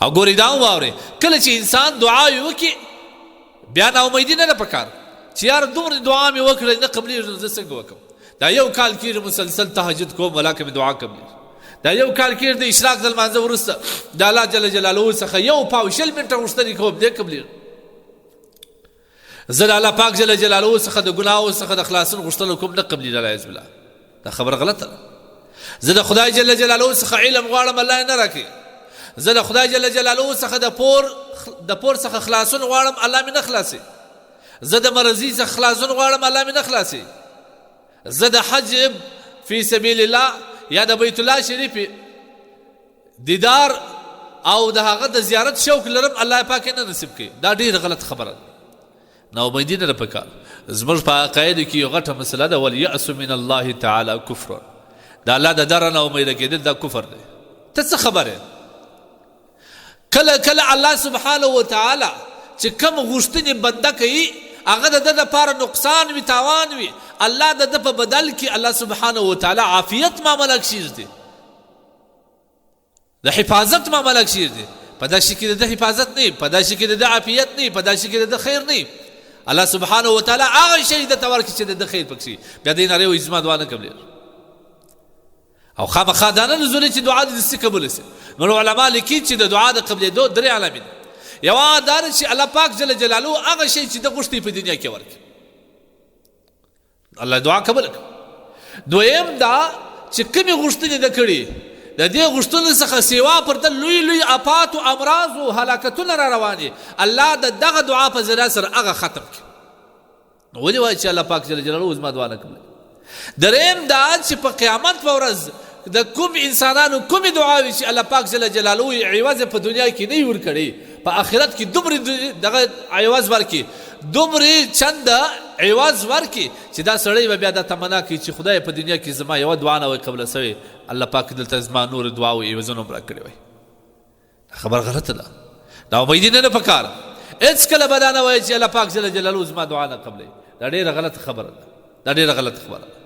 او ګورې دا واورئ کله چې انسان دعاوې وکړي بیا ناامیدي نه ده پکار چې یاره دومره دعا مې وکړه نه قبلېږي نو زه څنګه وکړم دا یو کال کېږي مسلسل تهجد کوم ولاکه مې دعا قبلېږي دا یو کال کېږي د اشراق د لمانځه وروسته د الله جل جلاله څخه یو پاو شل منټه غوښتنې کوم دی قبلېږي زه د الله پاک جل جلاله څخه د ګناهو څخه د خلاصون غوښتلو کوم نه قبلېږي والعیاذ بالله دا خبره غلطه ده زه د خدای جل جلاله څخه علم غواړم الله یې نه راکوي زه د خدای جل جلاله څخه د پور څخه خلاصون غواړم الله مې نه خلاصي زه د مرضي څخه خلاصون غواړم الله مې نه خلاصي زه د حج فی سبیل الله یا د بیت الله شریف دیدار او د هغه د زیارت شوق لرم الله پاک نه نصیب کړي دا ډېره غلط خبره ده ناامیدي نه ده پکار زموږ په عقایدو کې یو غټه مسله ده والیأس من الله تعالی کفر دا الله د دره ناامیده کېدل دا کفر دی ته څه خبره کله کله الله سبحانه وتعالی چې کوم غوښتنې بنده کوي هغه د ده دپاره نقصان وي تاوان وي الله د ده په بدل کې الله سبحانه وتعالی عافیت معامله کښېږدي د حفاظت معامله کښېږدي په دا شي کې د ده حفاظت نه وي په دا شي کې د ده عافیت نه وي په دا شي کې د ده خیر نه وي الله سبحانه وتعالی هغه شی درته ورکړي چې د ده خیر پکې بیا دی نارې وایي زما دعا نه قبلېږي او خامخا دا نه لزولی چې دعا دې دستي قبوله سي نور علما لیکي چې د دعا د قبلېدو درې علامې دي یوه دا ده چې الله پاک جل جلاله هغه شی چې ده غوښتي په دنیا کې ورکړي الله دعا قبوله کړي دویم دا چې کومې غوښتنې ده کړي د دې غوښتنو څخه سیوا پر ده لوی لوی افات او امراض او هلاکتونه را روان دي الله د دغه دعا په ذریعه سره هغه ختم کړي نو ولې وایي چې الله پاک جل جلاله زما دعا نه قبلوي درېیم دا چې په قیامت په ورځ د کوم انسانانو کومې دعاوي چې الله پاک جل جلاله یې عوض په دنیا کې نه وي ورکړی په آخرت کې دومره دغه عوض ورکړي دومره چنده عوض ورکړي چې دا سړی به بیا دا تمنا کوي چې خدای په دنیا کې زما یوه دعا نه وای قبله سوې الله پاک دلته زما نور دعا و عوضونه هم راکړی وای خبر غلطه ده ناامیدي نه ده پکار هېڅکله به دا نه وایي چې الله پاک جل جلاله زما دعا نه قبلوي دا ډېره غلطه خبره ده دا ډېره غلطه خبره ده